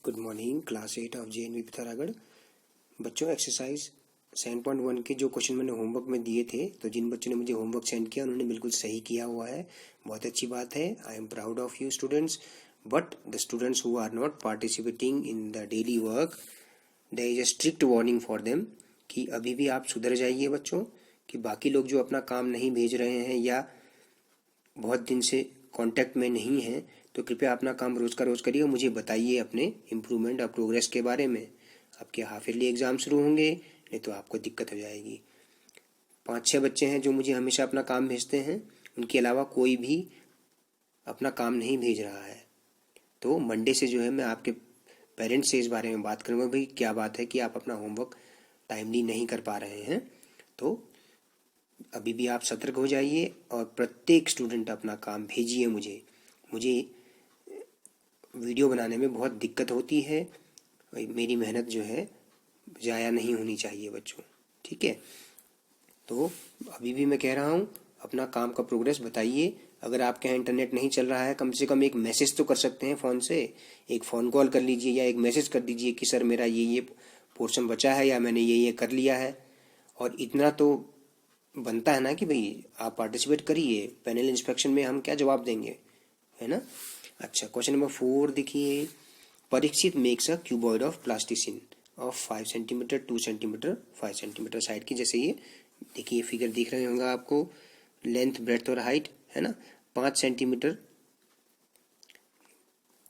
Good morning class 8 of JNV Pithoragarh. बच्चों, exercise 7.1 के जो क्वेश्चन मैंने होमवर्क में दिए थे, तो जिन बच्चों ने मुझे होमवर्क सेंड किया उन्होंने बिल्कुल सही किया हुआ है। बहुत अच्छी बात है। I am proud of you students. But the students who are not participating in the daily work, there is a strict warning for them कि अभी भी आप सुधर जाइए बच्चों। कि बाकी लोग जो अपना काम नहीं भेज रहे हैं या बहुत दिन से कांटेक्ट में नहीं हैं, तो कृपया अपना काम रोज़ का रोज़ करिए और मुझे बताइए अपने इम्प्रूवमेंट और प्रोग्रेस के बारे में। आपके हाफ ईयरली एग्ज़ाम शुरू होंगे, नहीं तो आपको दिक्कत हो जाएगी। 5-6 बच्चे हैं जो मुझे हमेशा अपना काम भेजते हैं, उनके अलावा कोई भी अपना काम नहीं भेज रहा है। तो मंडे से जो है मैं आपके पेरेंट्स से इस बारे में बात करूँगा, भाई क्या बात है कि आप अपना होमवर्क टाइमली नहीं कर पा रहे हैं। तो अभी भी आप सतर्क हो जाइए और प्रत्येक स्टूडेंट अपना काम भेजिए मुझे। वीडियो बनाने में बहुत दिक्कत होती है, मेरी मेहनत जो है ज़ाया नहीं होनी चाहिए बच्चों, ठीक है। तो अभी भी मैं कह रहा हूँ, अपना काम का प्रोग्रेस बताइए। अगर आपके यहाँ इंटरनेट नहीं चल रहा है, कम से कम एक मैसेज तो कर सकते हैं फ़ोन से। एक फ़ोन कॉल कर लीजिए या एक मैसेज कर दीजिए कि सर मेरा ये पोर्शन बचा है या मैंने ये कर लिया है। और इतना तो बनता है ना कि भाई आप पार्टिसिपेट करिए। पैनल इंस्पेक्शन में हम क्या जवाब देंगे, है ना। अच्छा, क्वेश्चन नंबर 4 देखिए। Parikshit makes a cuboid of plasticine of 5 centimetre, 2 centimetre, 5 centimetre side की। जैसे ये देखिए फिगर दिख रहे होंगे आपको, लेंथ ब्रेड्थ और हाइट है ना, 5 सेंटीमीटर,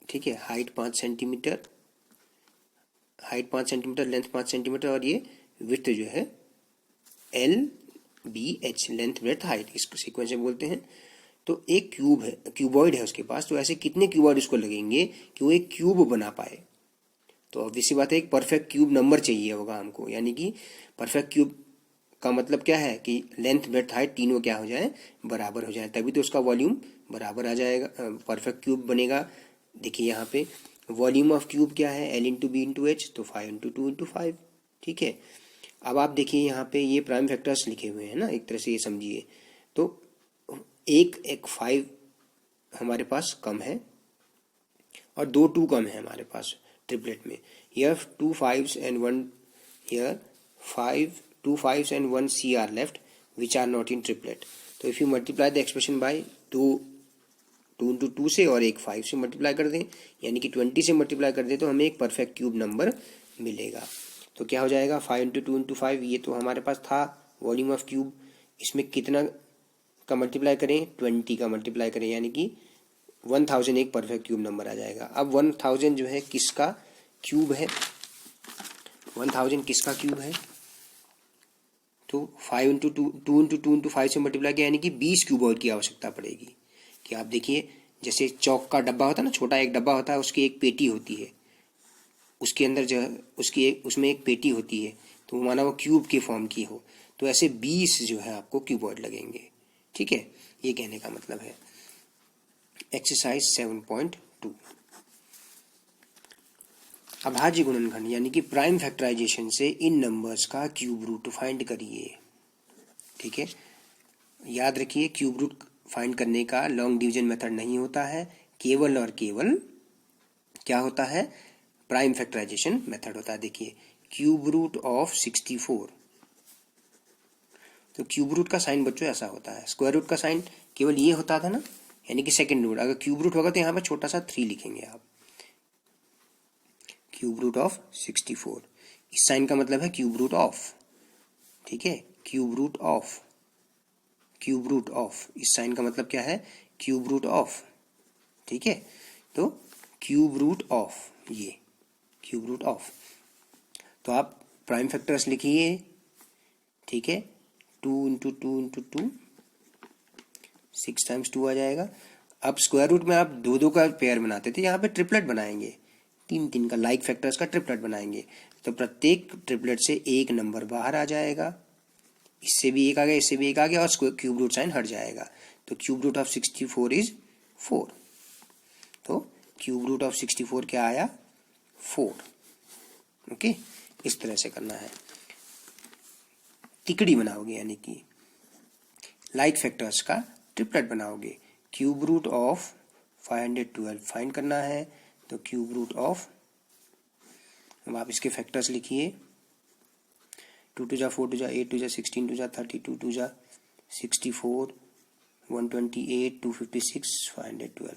ठीक है। हाइट 5 सेंटीमीटर, लेंथ 5 सेंटीमीटर और ये विड्थ जो है LBH, लेंथ ब्रेड्थ हाइट, इसको सीक्वेंस में बोलते हैं। तो एक क्यूब है, क्यूबॉइड है उसके पास, तो ऐसे कितने क्यूबॉइड उसको लगेंगे कि वो एक क्यूब बना पाए। तो ऑब्वियसली बात है, एक परफेक्ट क्यूब नंबर चाहिए होगा हमको। यानी कि परफेक्ट क्यूब का मतलब क्या है कि लेंथ ब्रेड्थ हाइट तीनों क्या हो जाए, बराबर हो जाए, तभी तो उसका वॉल्यूम बराबर आ जाएगा, परफेक्ट क्यूब बनेगा। देखिए यहाँ पे वॉल्यूम ऑफ क्यूब क्या है, L/B/H, तो 5×2×5, ठीक है। अब आप देखिए यहाँ पे ये प्राइम फैक्टर्स लिखे हुए हैं ना, एक तरह से ये समझिए। तो एक 5 हमारे पास कम है और 2 2 कम है हमारे पास ट्रिपलेट में। Here 2 5s and 1, here 2 5s and 1 C are left which are not in triplet. तो if you multiply the expression by 2 into 2 से और एक 5 से मल्टीप्लाई कर दें, यानी कि 20 से मल्टीप्लाई कर दें, तो हमें एक परफेक्ट क्यूब नंबर मिलेगा। तो क्या हो जाएगा, 5×2×5, ये तो हमारे पास था वॉल्यूम ऑफ क्यूब। इसमें कितना का मल्टीप्लाई करें, 20 का मल्टीप्लाई करें, यानी कि 1000 एक परफेक्ट क्यूब नंबर आ जाएगा। अब 1000 जो है किसका क्यूब है, 1000 किसका क्यूब है, तो 2 into 5 से मल्टीप्लाई किया, यानी कि 20 क्यूबॉइड की आवश्यकता पड़ेगी। कि आप देखिए, जैसे चौक का डब्बा होता है ना, छोटा एक डब्बा होता है, उसकी एक पेटी होती है, उसके अंदर जो उसमें एक पेटी होती है, तो माना वो क्यूब के फॉर्म की हो, तो ऐसे 20 जो है आपको क्यूबॉइड लगेंगे, ठीक है। ये कहने का मतलब है। एक्सरसाइज 7.2, अभाज्य गुणनखंड यानी कि प्राइम फैक्टराइजेशन से इन नंबर्स का क्यूब रूट फाइंड करिए, ठीक है। याद रखिए, क्यूब रूट फाइंड करने का लॉन्ग डिवीजन मेथड नहीं होता है, केवल और केवल क्या होता है, प्राइम फैक्टराइजेशन मेथड होता है। देखिए क्यूब रूट ऑफ 64, तो क्यूब रूट का साइन बच्चों ऐसा होता है। स्क्वायर रूट का साइन केवल ये होता था ना, यानी कि सेकंड रूट। अगर क्यूब रूट होगा तो यहाँ पर छोटा सा 3 लिखेंगे आप, क्यूब रूट ऑफ 64। इस साइन का मतलब है क्यूब रूट ऑफ, ठीक है, cube root of, cube root of, इस साइन का मतलब क्या है, क्यूब रूट ऑफ, ठीक है। तो क्यूब रूट ऑफ, ये क्यूब रूट ऑफ, तो आप प्राइम फैक्टर्स लिखिए, ठीक है। 2×2×2, 6 टाइम्स 2 आ जाएगा। अब स्क्वायर रूट में आप 2 का पेयर बनाते थे, यहाँ पे ट्रिपलेट बनाएंगे, 3 का, लाइक फैक्टर्स का ट्रिपलेट बनाएंगे। तो प्रत्येक ट्रिपलेट से एक नंबर बाहर आ जाएगा, इससे भी एक आ गया, इससे भी एक आ गया, और क्यूब रूट साइन हट जाएगा। तो क्यूब रूट ऑफ 64 इज 4। तो क्यूब रूट ऑफ 64 क्या आया, 4। ओके, इस तरह से करना है। तिकड़ी बनाओगे, यानी कि लाइक फैक्टर्स का ट्रिपलेट बनाओगे। क्यूब रूट ऑफ 512 फाइंड करना है, तो क्यूब रूट ऑफ अब आप इसके फैक्टर्स लिखिए, 2 2 जा 4 2 जा 8 2 जा 16 2 जा 32 2 जा 64 128 256 512।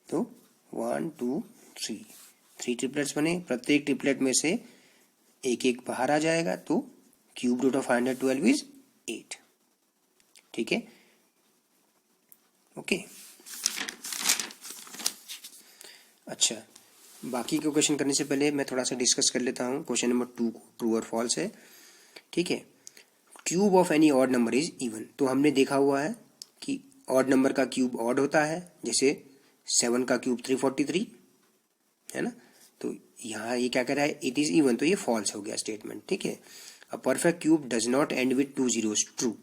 तो 1 2 3 ट्रिपलेट्स बने। प्रत्येक ट्रिपलेट में से एक एक बाहर आ जाएगा, तो क्यूब रूट ऑफ 512 इज 8। ठीक है, ओके। अच्छा, बाकी के क्वेश्चन करने से पहले मैं थोड़ा सा डिस्कस कर लेता हूँ क्वेश्चन नंबर 2 को, ट्रू और फॉल्स है। ठीक है, cube of any odd number is even. तो हमने देखा हुआ है कि ऑड नंबर का क्यूब ऑड होता है, जैसे 7 का क्यूब 343 है ना। तो यहाँ ये क्या कह रहा है, इट इज इवन, तो ये फॉल्स हो गया स्टेटमेंट। ठीक है, a perfect cube does not and with 2 zeros, true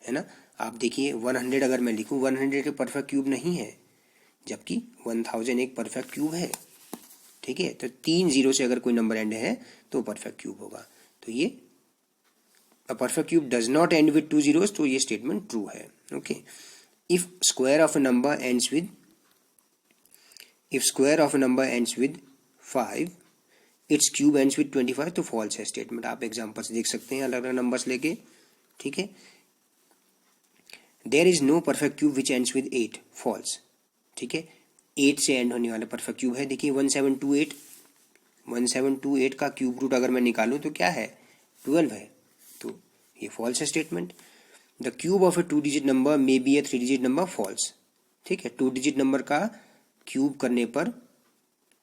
है ना। आप देखिए 100 अगर मैं लिखूं, 100 के परफेक्ट क्यूब नहीं है, जबकि 1000 एक परफेक्ट क्यूब है। ठीक है, तो 3 जीरो से अगर कोई नंबर एंड है तो परफेक्ट क्यूब होगा। तो ये a perfect cube does not and with 2 zeros, तो ये स्टेटमेंट ट्रू है। Okay, if square of a number ends with, if square of a number ends with 5, it's cube ends with 25, तो false है statement. आप examples देख सकते हैं अलग अलग नंबर्स लेके। ठीक है, there is no perfect cube which ends with 8, false. ठीक है, 8 से एंड होने वाला परफेक्ट क्यूब है। देखिए 1728, 1728 का क्यूब रूट अगर मैं निकालूं तो क्या है, 12 है, तो ये फॉल्स है statement. The cube of a 2 digit number may be a 3 digit number, false. ठीक है, 2 digit नंबर का क्यूब करने पर,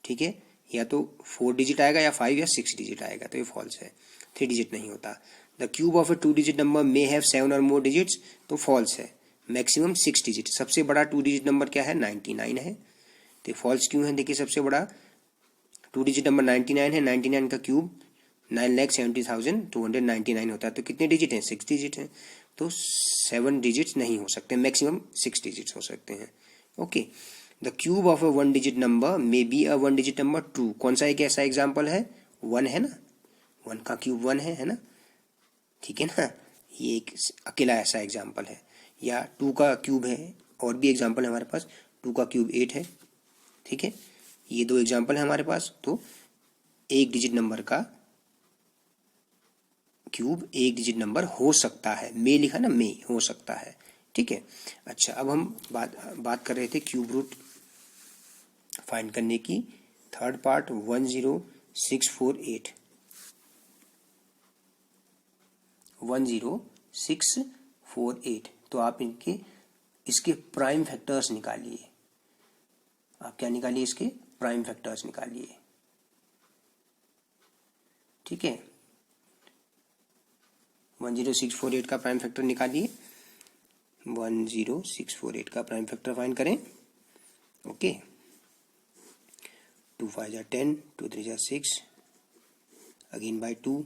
ठीक है, या तो 4 digit आएगा या 5 या 6 digit आएगा, तो ये फॉल्स है, 3 digit नहीं होता। The cube of a 2 digit number may have 7 और मोर डिजिट्स, तो फॉल्स है। मैक्सिमम 6 digit, सबसे बड़ा 2 digit नंबर क्या है, 99 है, तो फॉल्स क्यों है। देखिए सबसे बड़ा 2 digit नंबर 99 है, 99 का क्यूब 9,70,299 होता है, तो कितने डिजिट हैं, 6 डिजिट हैं, तो 7 डिजिट्स नहीं हो सकते, मैक्सिमम 6 डिजिट्स हो सकते हैं। Okay, the cube of a 1 digit number may be a 1 digit number, true. कौन सा एक ऐसा एग्जाम्पल है, 1 है ना, 1 का क्यूब 1 है ना। ठीक है ना, ये एक अकेला ऐसा एग्जाम्पल है। या 2 का क्यूब है, और भी एग्जाम्पल है हमारे पास, 2 का क्यूब 8 है। ठीक है, ये 2 एग्जाम्पल है हमारे पास। तो एक डिजिट नंबर का क्यूब एक डिजिट नंबर हो सकता है, मे लिखा ना, मे हो सकता है। ठीक है, अच्छा, अब हम बात कर रहे थे क्यूब रूट फाइंड करने की। थर्ड पार्ट 10648, 10648, तो आप इसके प्राइम फैक्टर्स निकालिए। आप क्या निकालिए, इसके प्राइम फैक्टर्स निकालिए। ठीक है, 10648 का प्राइम फैक्टर निकालिए, 10648 का प्राइम फैक्टर फाइंड करें। ओके, 2 5 जा 10, 2 3 जा 6, अगेन बाय 2,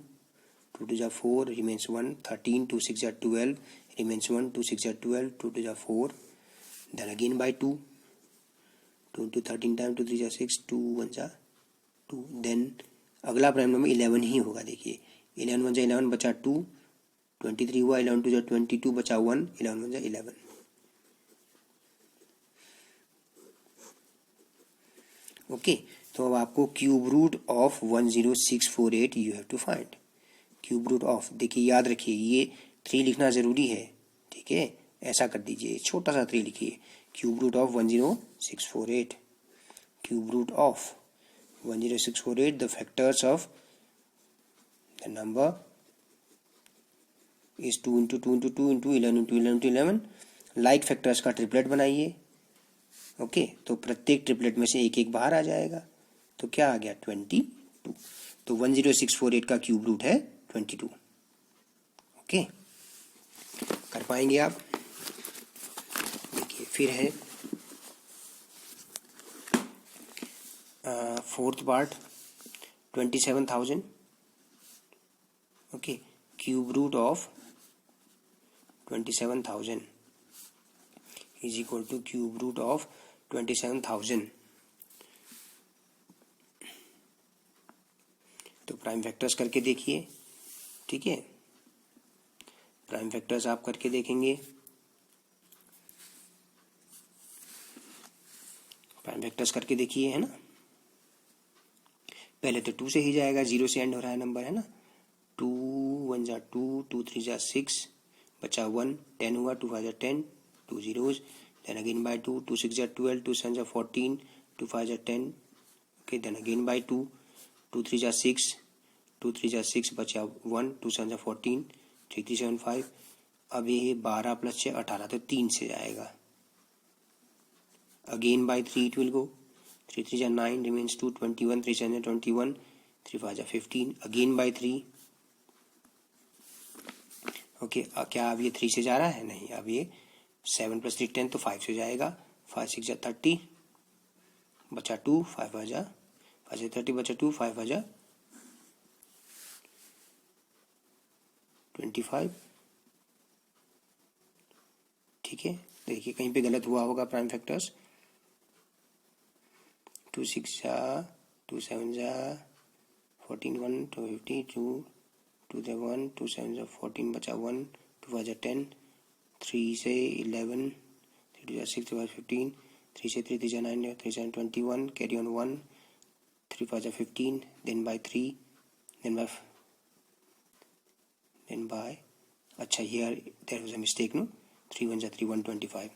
2 2 जा 4, रिमेन्स 1, 13, 2 6 जा 12, रिमेन्स 1, 2 6 जा 12, 2 2 जा 4, देन अगेन बाय 2, 2 2 13 टाइम, 2 3 जा 6, 2 1 जा 2, देन अगला प्राइम नंबर 11 ही होगा। देखिए 11 1 जा 11, बचा 2, 23 हुआ, 11 2 जा 22, बचा 1, 11 1 जा 11। ओके, तो अब आपको cube root of 10648 you have to find. Cube root of, देखिए याद रखिए ये 3 लिखना जरूरी है। ठीक है, ऐसा कर दीजिए, छोटा सा 3 लिखिए, cube root of 10648, cube root of 10648, the factors of the number is 2 into 2 into 2 into 11 into 11 into 11। Like factors का ट्रिपलेट बनाइए। ओके, तो प्रत्येक ट्रिपलेट में से एक एक बाहर आ जाएगा, तो क्या आ गया, 22। तो 10648 का क्यूब रूट है 22। ओके, कर पाएंगे आप। देखिए फिर है fourth part 27,000। Okay, cube root of 27,000 is equal to cube root of 27,000। तो प्राइम फैक्टर्स करके देखिए। ठीक है, प्राइम फैक्टर्स आप करके देखेंगे, प्राइम फैक्टर्स करके देखिए, है ना। पहले तो 2 से ही जाएगा, 0 से एंड हो रहा है नंबर, है ना। 2 1 जा 2, 2 3 जा 6, बचा 1, 10 हुआ, 2 5 जा 10, 2 zeros, then again by 2, 2 6 जा 12, 2 7 जा 14, 2 5 जा 10, okay, then again by 2, 2 3 जा 6, 2 3 जा 6, बचा 1, 2 7 जा 14, 3 3 7 5। अब ये 12 + 6 18, तो 3 से जाएगा। Again by 3 it will go, 3 3 जा 9, रिमेन्स 2, 21, 3 7 जा 21, 3 5 जा 15, अगेन बाय 3। ओके, क्या अब ये 3 से जा रहा है? नहीं, अब ये 7 + 3 10, तो 5 से जाएगा। 5 6 जा 30, बचा 2, 5 5 जा 30, बचा 2, 5 5 जा 25। ठीक है, देखिए कहीं पे गलत हुआ होगा प्राइम फैक्टर्स। 2 6 जा 2 7 जा 14 1 2 50 2 2 जा 1 2 7 जा 14, बचा 1, 2 5 जा 10, 3 से 11, 3 2 जा 6, 3 5 15, 3 से 3 3 जा 9, 3 7 21, कैरी ऑन 1, 3 5 जा 15, देन बाय 3, देन बाय अच्छा here there was a mistake, no, 3 1 जा 3 1 25,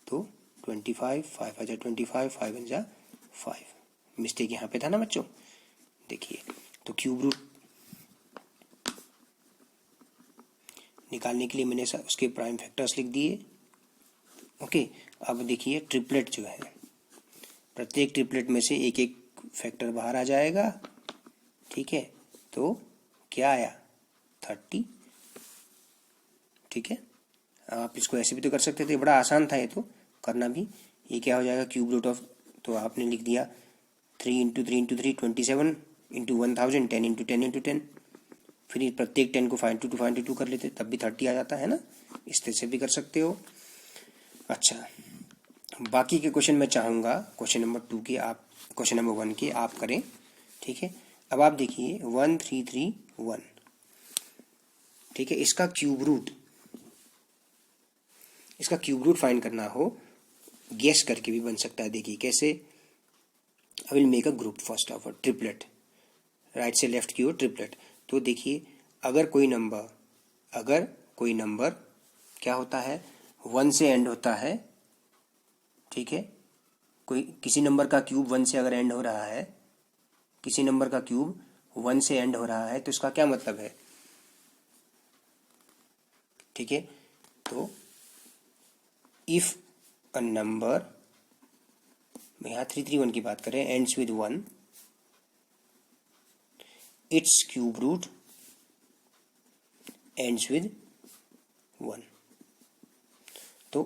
तो 25, 5 5 जा 25, 5 1 जा 5, मिस्टेक यहाँ पे था ना बच्चों। देखिए, तो क्यूब रूट निकालने के लिए मैंने उसके प्राइम फैक्टर्स लिख दिए। ओके, अब देखिए ट्रिपलेट जो है, प्रत्येक ट्रिपलेट में से एक एक फैक्टर बाहर आ जाएगा। ठीक है, तो क्या आया? 30। ठीक है, आप इसको ऐसे भी तो कर सकते थे, बड़ा आसान था ये तो करना भी। ये क्या हो जाएगा? क्यूब रूट ऑफ, तो आपने लिख दिया 3 × 3 × 3 27 × 1000, 10 × 10 × 10, फिर प्रत्येक 10 को 5 × 2 कर लेते, तब भी 30 आ जाता है ना। इस तरह से भी कर सकते हो। अच्छा, बाकी के क्वेश्चन मैं चाहूँगा क्वेश्चन नंबर 2 के आप, क्वेश्चन नंबर 1 के आप करें। ठीक है, अब आप देखिए 1 3 3 1। ठीक है, इसका क्यूब रूट फाइंड करना हो, गेस करके भी बन सकता है। देखिए कैसे, I will make a group first of a triplet, right से लेफ्ट की ओर ट्रिपलेट। तो देखिए, अगर कोई नंबर क्या होता है? 1 से एंड होता है। ठीक है, किसी नंबर का क्यूब 1 से अगर एंड हो रहा है, किसी नंबर का क्यूब 1 से एंड हो रहा है, तो इसका क्या मतलब है? ठीक है, तो इफ अ नंबर, यहाँ 331 की बात करें, ends with 1, it's cube root ends with 1। तो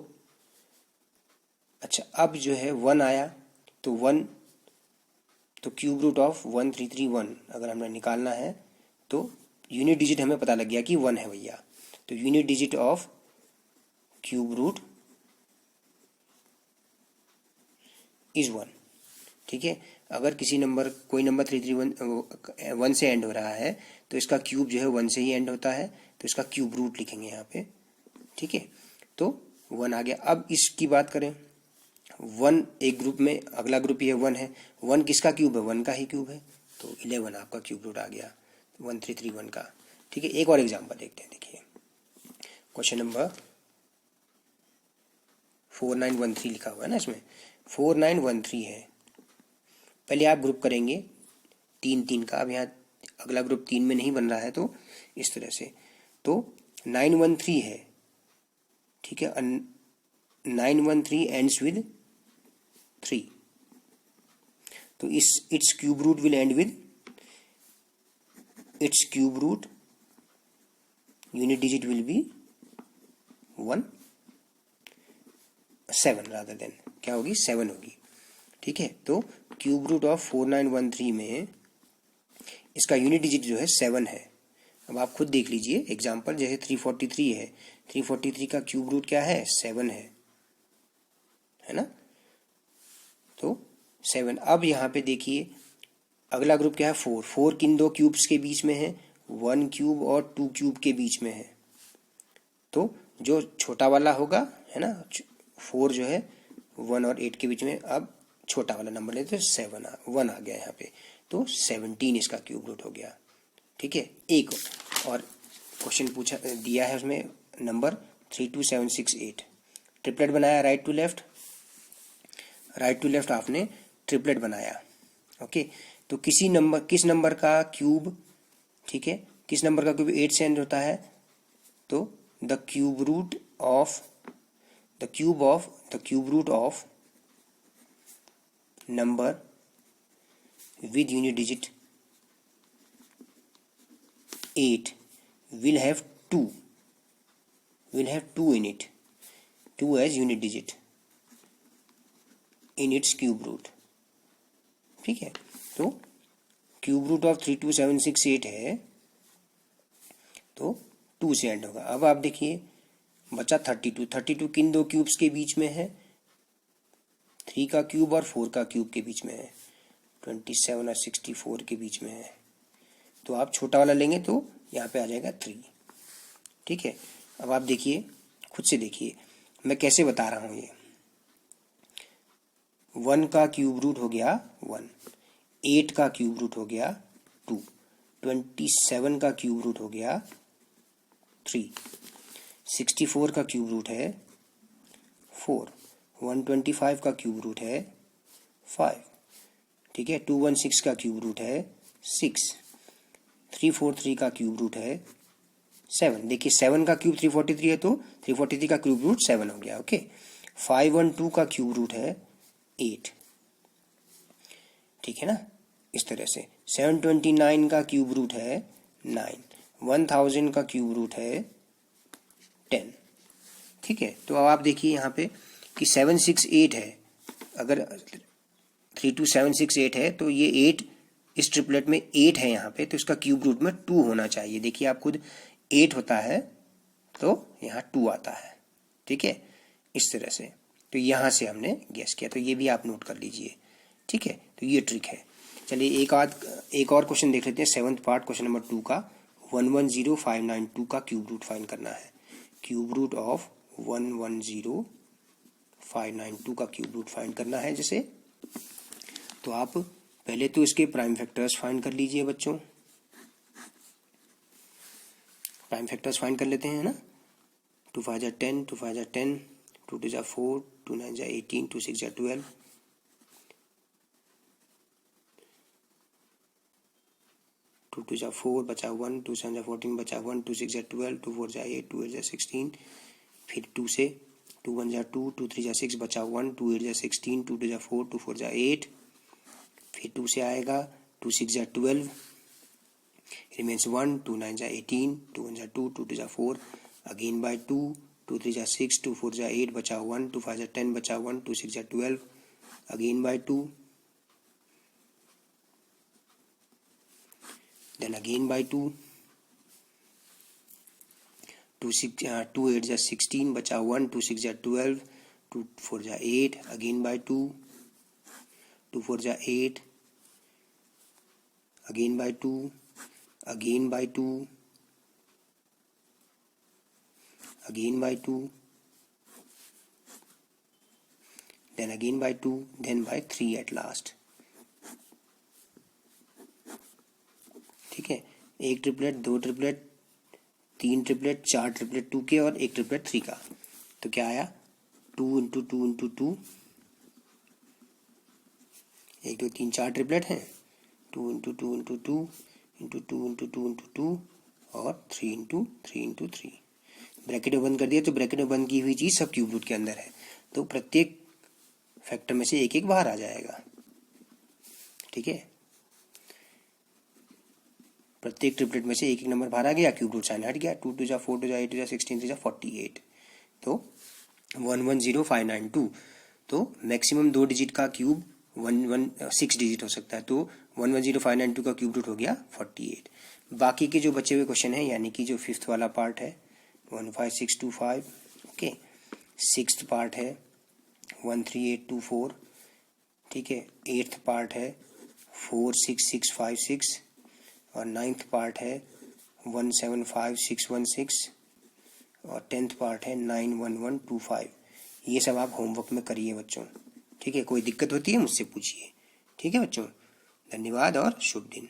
अच्छा, अब जो है 1 आया, तो 1, तो क्यूब रूट ऑफ 1 3 3 1 अगर हमें निकालना है, तो यूनिट डिजिट हमें पता लग गया कि 1 है भैया। तो unit digit of cube root is 1। ठीक है, अगर कोई नंबर 3 3 1 से एंड हो रहा है, तो इसका क्यूब जो है 1 से ही एंड होता है, तो इसका क्यूब रूट लिखेंगे यहाँ पे। ठीक है, तो 1 आ गया। अब इसकी बात करें, 1 एक ग्रुप में, अगला ग्रुप ये 1 है, 1 किसका क्यूब है? 1 का ही क्यूब है, तो 11 आपका क्यूब रूट आ गया 1 3 3 1 का। ठीक है, एक और एग्जाम्पल देखते हैं। देखिए क्वेश्चन नंबर 4913 लिखा हुआ है ना इसमें, 4913 है। पहले आप ग्रुप करेंगे 3 3 का। अब यहाँ अगला ग्रुप 3 में नहीं बन रहा है, तो इस तरह से, तो 913 है। ठीक है, 913 एंड्स विद 3, तो it's cube root will end with, it's cube root unit digit will be 1 7 rather than, क्या होगी? 7 होगी। ठीक है, तो क्यूब रूट ऑफ 4913 में इसका यूनिट डिजिट जो है 7 है। अब आप खुद देख लीजिए एग्जाम्पल, जैसे 343 है, 343 का क्यूब रूट क्या है? 7 है ना, तो 7। अब यहाँ पे देखिए अगला ग्रुप क्या है? 4। 4 किन दो क्यूब्स के बीच में है? 1 क्यूब और 2 क्यूब के बीच में है, तो जो छोटा वाला होगा, है ना, 4 जो है 1 और 8 के बीच में। अब छोटा वाला नंबर लेते हैं, 1 आ गया यहाँ पे, तो 17 इसका क्यूब रूट हो गया। ठीक है, एक और क्वेश्चन पूछा दिया है उसमें नंबर 32768, ट्रिपलेट बनाया right to left, right to left आपने ट्रिपलेट बनाया। ओके, तो किस नंबर का क्यूब, ठीक है, किस नंबर का क्यूब 8 से एंड होता है, तो the cube root of number with unit digit 8 will have 2 in it, 2 as unit digit in its cube root। ठीक है, तो क्यूब रूट ऑफ 32768 है तो 2 से एंड होगा। अब आप देखिए बचा 32 किन दो क्यूब्स के बीच में है, 3 का क्यूब और 4 का क्यूब के बीच में है, 27 और 64 के बीच में है। तो आप छोटा वाला लेंगे तो यहाँ पे आ जाएगा 3। ठीक है, अब आप देखिए, खुद से देखिए मैं कैसे बता रहा हूँ। ये 1 का क्यूब रूट हो गया 1, 8 का क्यूब रूट हो गया 2, 27 का क्यूब रूट हो गया 3, 64 का क्यूब रूट है 4, 125 का क्यूब रूट है 5, ठीक है, 216 का क्यूब रूट है 6, 343 का क्यूब रूट है 7। देखिए 7 का क्यूब 343 है तो 343 का क्यूब रूट 7 हो गया। ओके, 512 का क्यूब रूट है 8। ठीक है ना, इस तरह से 729 का क्यूब रूट है 9, 1000 का क्यूब रूट है 10। ठीक है, तो अब आप देखिए यहाँ पे कि 768 है, अगर 32768 है तो ये 8 इस ट्रिपलेट में 8 है यहाँ पे, तो इसका क्यूब रूट में 2 होना चाहिए। देखिए आप खुद 8 होता है तो यहाँ 2 आता है। ठीक है, इस तरह से, तो यहाँ से हमने गेस किया, तो ये भी आप नोट कर लीजिए। ठीक है, तो ये ट्रिक है। चलिए एक और क्वेश्चन देख लेते हैं, 7th पार्ट क्वेश्चन नंबर 2 का। 110592 का क्यूब रूट फाइंड करना है। क्यूब रूट ऑफ 110592 का क्यूब रूट फाइंड करना है। जैसे तो आप पहले तो इसके प्राइम फैक्टर्स फाइंड कर लीजिए बच्चों, प्राइम फैक्टर्स फाइंड कर लेते हैं ना। 2 5 जा 10, 2 5 जा 10, 2 2 जा 4, 2 9 जा 18, 2 6 जा 12, 2 2 जा 4 बचा 1, 2 7 जा 14 बचा 1, 2 6 जा 12, 2 4 जा 8, 2 8 जा 16, फिर 2 से 2 1 जा 2, 2 3 जा 6 बचा 1, 2 8 जा 16, 2 2 जा 4, 2 4 जा 8, फिर 2 से आएगा 2 6 जा 12, remains 1, 2 9 जा 18, 2 1 जा 2, 2 2 जा 4, again by 2, 2 3 जा 6, 2 4 जा 8 बचा 1, 2 5 जा 10 बचा 1, 2 6 जा 12, again by 2, then again by 2, 2 8 जा 16 बचा 1, 2 6 जा 12, 2 4 जा 8, again by 2, 2 4 जा 8, again by 2, again by 2, again by 2, then again by 2, then by 3 at last। ठीक है, एक ट्रिपलेट, दो ट्रिपलेट, 3 ट्रिपलेट, 4 ट्रिपलेट 2 के और एक ट्रिपलेट 3 का। तो क्या आया 2 इंटू 2 इंटू 2, 1 2 3 4 ट्रिपलेट हैं, 2 into 2 into 2 into 2 into 2 into 2 और 3 इंटू 3 इंटू 3। ब्रैकेट में बंद कर दिया तो ब्रैकेट में बंद की हुई चीज सब क्यूब रूट के अंदर है, तो प्रत्येक फैक्टर में से एक एक बाहर आ जाएगा। ठीक है, प्रत्येक ट्रिपलेट में से एक एक नंबर बाहर आ गया, क्यूब रूट साइन हट गया। 2 2 जा 4 2 जा 8 2 जा 16 2 जा 48, तो 110592। तो मैक्सिमम 2 डिजिट का क्यूब 6 डिजिट हो सकता है, तो 110592 का क्यूब रूट हो गया 48। बाकी के जो बचे हुए क्वेश्चन है, यानी कि जो 5th वाला पार्ट है 15625, ओके, 6th पार्ट है 13824, ठीक है, 8th पार्ट है 46656 और 9th पार्ट है 175616 और 10th पार्ट है 91125। ये सब आप होमवर्क में करिए बच्चों। ठीक है, कोई दिक्कत होती है मुझसे पूछिए। ठीक है बच्चों, धन्यवाद और शुभ दिन।